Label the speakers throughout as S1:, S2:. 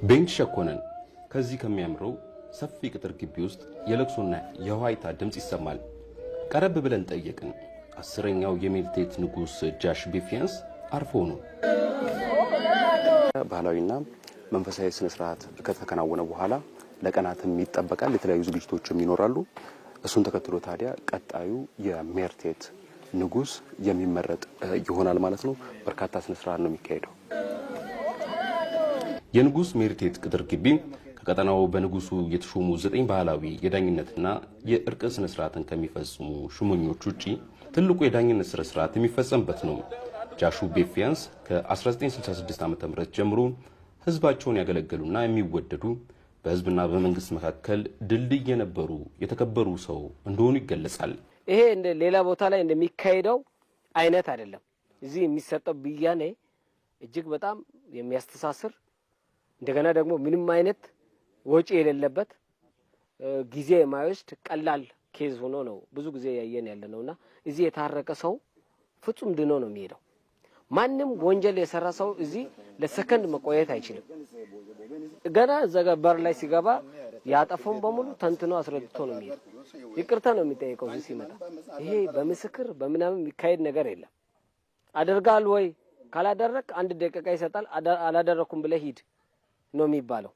S1: ቤንች ሸኮነን ከዚህ ከሚያምረው ሰፊ ቅጥር ግቢ ውስጥ የለቅሶና የዋይታ ድምጽ ይሰማል። ቀረብ ብለን ጠየቅን። አስረኛው የሜልቴት ንጉስ ጃሽ ቢፊያንስ አርፎ ነው። ባህላዊና መንፈሳዊ ስነ ስርዓት ከተከናወነ በኋላ ለቀናትም ይጠበቃል። የተለያዩ ዝግጅቶችም ይኖራሉ። እሱን ተከትሎ ታዲያ ቀጣዩ የሜልቴት ንጉስ የሚመረጥ ይሆናል ማለት ነው። በርካታ ስነ ስርዓት ነው የሚካሄደው። የንጉስ ሜልቴት ቅጥር ግቢ ከቀጠናው በንጉሱ የተሾሙ 9 ባህላዊ የዳኝነትና የእርቅ ስነ ስርዓትን ከሚፈጽሙ ሹመኞች ውጪ ትልቁ የዳኝነት ስነ ስርዓት የሚፈጸምበት ነው። ጃሹ ቢፊያንስ ከ1966 ዓ.ም ጀምሮ ህዝባቸውን ያገለገሉና የሚወደዱ በህዝብና በመንግስት መካከል ድልድይ የነበሩ የተከበሩ ሰው እንደሆኑ ይገለጻል።
S2: ይሄ እንደ ሌላ ቦታ ላይ እንደሚካሄደው አይነት አይደለም። እዚህ የሚሰጠው ብያኔ እጅግ በጣም የሚያስተሳስር እንደገና ደግሞ ምንም አይነት ወጪ የሌለበት ጊዜ የማይወስድ ቀላል ኬዝ ሆኖ ነው ብዙ ጊዜ ያየን ያለነውና እዚህ የታረቀ ሰው ፍጹም ድኖ ነው የሚሄደው። ማንም ወንጀል የሰራ ሰው እዚህ ለሰከንድ መቆየት አይችልም። ገና ዘገበር ላይ ሲገባ ያጠፋውን በሙሉ ተንትኖ አስረድቶ ነው የሚሄደው። ይቅርታ ነው የሚጠይቀው እዚህ ሲመጣ። ይሄ በምስክር በምናምን የሚካሄድ ነገር የለም። አደርጋል ወይ ካላደረክ 1 ደቂቃ ይሰጣል። አላደረኩም ብለህ ሂድ ነው የሚባለው።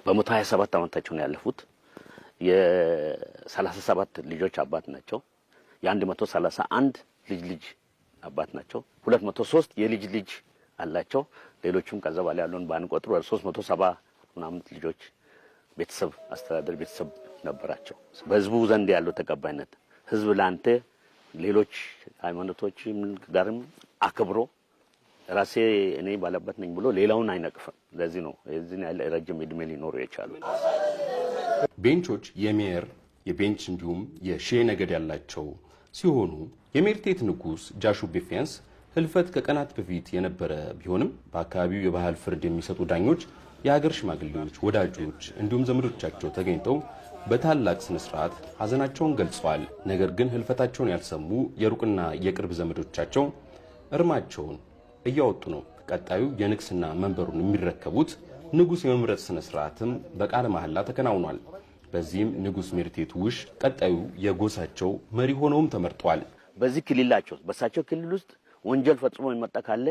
S3: በ127 ዓመታቸው ነው ያለፉት። የ37 ልጆች አባት ናቸው። የ131 ልጅ አባት ናቸው። 203 የልጅ ልጅ አላቸው። ሌሎችም ከዛ በላይ ያሉን ባንቆጥሩ 370 ምናምን ልጆች ቤተሰብ አስተዳደር ቤተሰብ ነበራቸው። በህዝቡ ዘንድ ያለው ተቀባይነት ህዝብ ላንተ ሌሎች ሃይማኖቶች ጋርም አክብሮ ራሴ እኔ ባለበት ነኝ ብሎ ሌላውን አይነቅፍም። ለዚህ ነው እዚህ ያለ ረጅም እድሜ ሊኖሩ የቻሉ።
S1: ቤንቾች የሜር የቤንች እንዲሁም የሼ ነገድ ያላቸው ሲሆኑ የሜልቴት ንጉስ ጃሹ ቢፊያንስ ህልፈት ከቀናት በፊት የነበረ ቢሆንም በአካባቢው የባህል ፍርድ የሚሰጡ ዳኞች፣ የሀገር ሽማግሌዎች፣ ወዳጆች እንዲሁም ዘመዶቻቸው ተገኝተው በታላቅ ስነ ስርዓት ሀዘናቸውን ገልጸዋል። ነገር ግን ህልፈታቸውን ያልሰሙ የሩቅና የቅርብ ዘመዶቻቸው እርማቸውን እያወጡ ነው። ቀጣዩ የንግስና መንበሩን የሚረከቡት ንጉስ የመምረጥ ስነ ስርዓትም በቃለ መሐላ ተከናውኗል። በዚህም ንጉስ ሜልቴት ውሽ ቀጣዩ የጎሳቸው መሪ ሆነውም ተመርጠዋል።
S3: በዚህ ክልላቸው በሳቸው ክልል ውስጥ ወንጀል ፈጽሞ የመጣ ካለ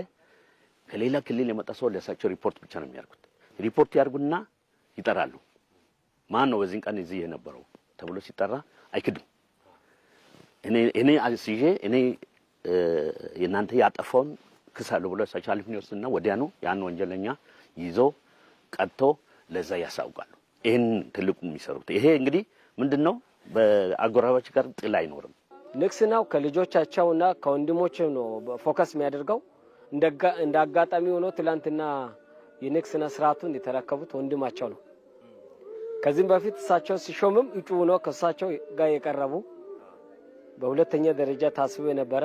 S3: ከሌላ ክልል የመጣ ሰው ለሳቸው ሪፖርት ብቻ ነው የሚያርጉት። ሪፖርት ያርጉና ይጠራሉ። ማን ነው በዚህ ቀን እዚህ የነበረው ተብሎ ሲጠራ አይክድም። እኔ አልሲጄ እኔ የናንተ ያጠፋውን ክሳሉ ብሎ ሳቻልፍ ነው ወዲያኑ ያን ወንጀለኛ ይዞ ቀጥቶ ለዛ ያሳውቃሉ። ይሄን ትልቁ የሚሰሩት ይሄ እንግዲህ ምንድነው በአጎራባች ጋር ጥላ አይኖርም።
S2: ንግስናው ከልጆቻቸውና ከወንድሞቻቸው ነው ፎከስ የሚያደርገው። እንደ አጋጣሚ ሆኖ ትላንትና የንግስና ስርዓቱን የተረከቡት ወንድማቸው ነው። ከዚህም በፊት እሳቸው ሲሾምም እጩ ሆኖ ከእሳቸው ጋር የቀረቡ በሁለተኛ ደረጃ ታስቦ የነበረ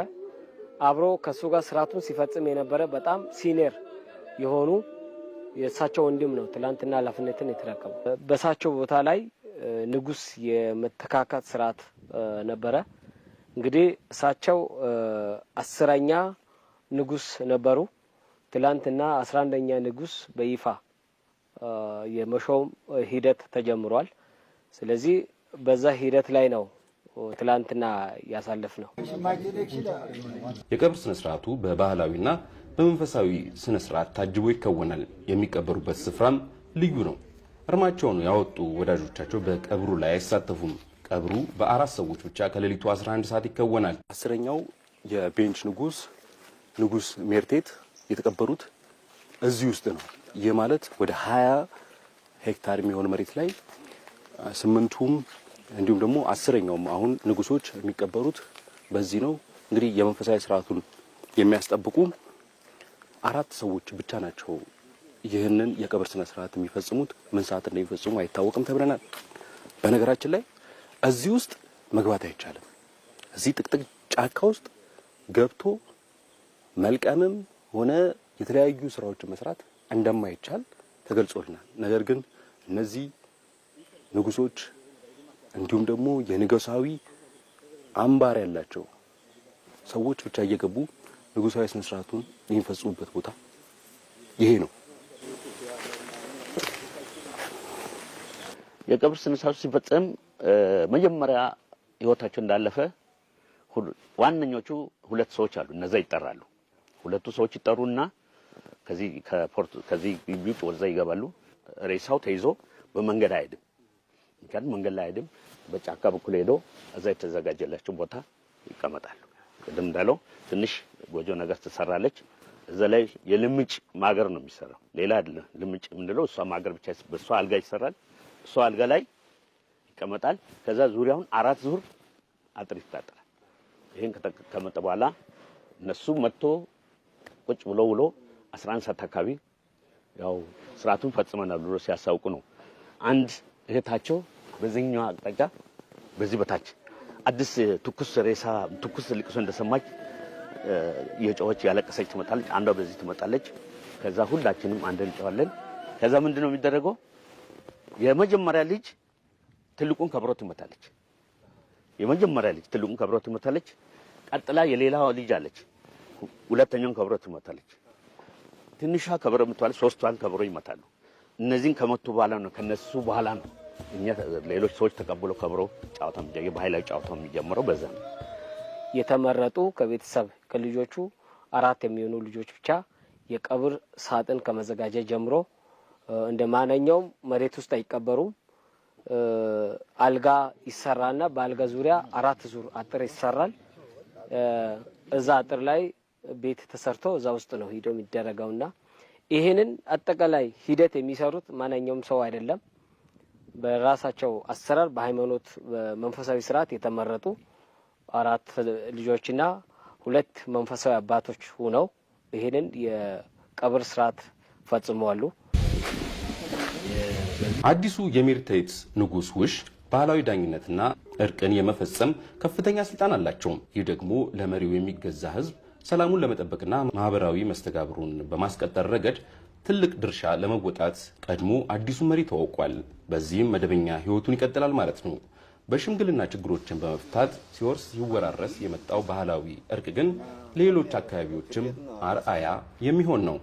S2: አብሮ ከሱ ጋር ስርዓቱን ሲፈጽም የነበረ በጣም ሲኒየር የሆኑ የእሳቸው ወንድም ነው ትላንትና ኃላፊነትን የተረከቡ። በእሳቸው ቦታ ላይ ንጉስ የመተካካት ስርዓት ነበረ። እንግዲህ እሳቸው 10ኛ ንጉስ ነበሩ። ትላንትና 11ኛ ንጉስ በይፋ የመሾም ሂደት ተጀምሯል። ስለዚህ በዛ ሂደት ላይ ነው ትላንትና ያሳለፍ ነው።
S1: የቀብር ስነ ስርዓቱ በባህላዊና በመንፈሳዊ ስነ ስርዓት ታጅቦ ይከወናል። የሚቀበሩበት ስፍራም ልዩ ነው። እርማቸውን ያወጡ ወዳጆቻቸው በቀብሩ ላይ አይሳተፉም። ቀብሩ በ4 ሰዎች ብቻ ከሌሊቱ 11 ሰዓት ይከወናል። 10ኛው የቤንች ንጉስ ሜልቴት የተቀበሩት እዚህ ውስጥ ነው። ይህ ማለት ወደ 20 ሄክታር የሚሆን መሬት ላይ 8ቱም እንዲሁም ደግሞ 10ኛውም አሁን ንጉሶች የሚቀበሩት በዚህ ነው። እንግዲህ የመንፈሳዊ ስርዓቱን የሚያስጠብቁ 4 ሰዎች ብቻ ናቸው ይህንን የቀብር ስነ ስርዓት የሚፈጽሙት። ምን ሰዓት እንደሚፈጽሙ አይታወቅም ተብለናል። በነገራችን ላይ እዚህ ውስጥ መግባት አይቻልም። እዚህ ጥቅጥቅ ጫካ ውስጥ ገብቶ መልቀምም ሆነ የተለያዩ ስራዎችን መስራት እንደማይቻል ተገልጾልናል። ነገር ግን እነዚህ ንጉሶች እንዲሁም ደግሞ የንጉሳዊ አምባር ያላቸው ሰዎች ብቻ እየገቡ ንጉሳዊ ስነ ስርዓቱን የሚፈጽሙበት ቦታ
S3: ይሄ ነው። የቀብር ስነ ስርዓቱ ሲፈጸም መጀመሪያ ህይወታቸው እንዳለፈ ዋነኞቹ ሁለት ሰዎች አሉ። እነዛ ይጠራሉ። ሁለቱ ሰዎች ይጠሩና ከዚህ ግቢ ወደዛ ይገባሉ። ሬሳው ተይዞ በመንገድ አይሄድም። ምክንያቱም መንገድ ላይ አይሄድም። በጫካ በኩል ሄዶ እዛ የተዘጋጀላቸው ቦታ ይቀመጣሉ። ቅድም እንዳለው ትንሽ ጎጆ ነገር ትሰራለች። እዛ ላይ የልምጭ ማገር ነው የሚሰራው፣ ሌላ አይደለም። ልምጭ ምንድነው? እሷ ማገር ብቻ በሷ አልጋ ይሰራል። እሷ አልጋ ላይ ይቀመጣል። ከዛ ዙሪያውን 4 ዙር አጥር ይታጠራል። ይሄን ከተቀመጠ በኋላ እነሱ መጥቶ ቁጭ ብሎ 11 ሰዓት አካባቢ ያው ስርዓቱን ፈጽመናል ብሎ ሲያሳውቁ ነው አንድ እህታቸው በዚህኛው አቅጣጫ በዚህ በታች አዲስ ትኩስ ሬሳ ትኩስ ልቅሶ እንደሰማች የጮኸች ያለቀሰች ትመጣለች። አንዷ በዚህ ትመጣለች። ከዛ ሁላችንም አንድ እንጨዋለን። ከዛ ምንድነው የሚደረገው? የመጀመሪያ ልጅ ትልቁን ከበሮ ትመታለች። የመጀመሪያ ልጅ ትልቁን ከበሮ ትመታለች። ቀጥላ የሌላው ልጅ አለች፣ ሁለተኛውን ከበሮ ትመታለች። ትንሿ ከበሮ የምትባለች 3ቷን ከበሮ ይመታሉ። እነዚህን ከመቱ በኋላ ነው ከነሱ በኋላ ነው እኛ ሌሎች ሰዎች ተቀብለው ከበሮ ጫዋታ የባህላዊ ጫዋታው የሚጀምረው በዛ ነው።
S2: የተመረጡ ከቤተሰብ ከልጆቹ 4 የሚሆኑ ልጆች ብቻ የቀብር ሳጥን ከመዘጋጀት ጀምሮ እንደ ማንኛውም መሬት ውስጥ አይቀበሩም። አልጋ ይሰራና በአልጋ ዙሪያ 4 ዙር አጥር ይሰራል። እዛ አጥር ላይ ቤት ተሰርቶ እዛ ውስጥ ነው ሂዶ የሚደረገውና ይሄንን አጠቃላይ ሂደት የሚሰሩት ማንኛውም ሰው አይደለም። በራሳቸው አሰራር በሃይማኖት በመንፈሳዊ ስርዓት የተመረጡ 4 ልጆችና 2 መንፈሳዊ አባቶች ሆነው ይሄንን የቀብር ስርዓት ፈጽመዋል።
S1: አዲሱ የሜርተይት ንጉስ ውሽ ባህላዊ ዳኝነትና እርቅን የመፈጸም ከፍተኛ ስልጣን አላቸው። ይህ ደግሞ ለመሪው የሚገዛ ህዝብ ሰላሙን ለመጠበቅና ማህበራዊ መስተጋብሩን በማስቀጠል ረገድ ትልቅ ድርሻ ለመወጣት ቀድሞ አዲሱ መሪ ተዋውቋል። በዚህም መደበኛ ህይወቱን ይቀጥላል ማለት ነው። በሽምግልና ችግሮችን በመፍታት ሲወርስ ሲወራረስ የመጣው ባህላዊ እርቅ ግን ሌሎች አካባቢዎችም አርአያ የሚሆን ነው።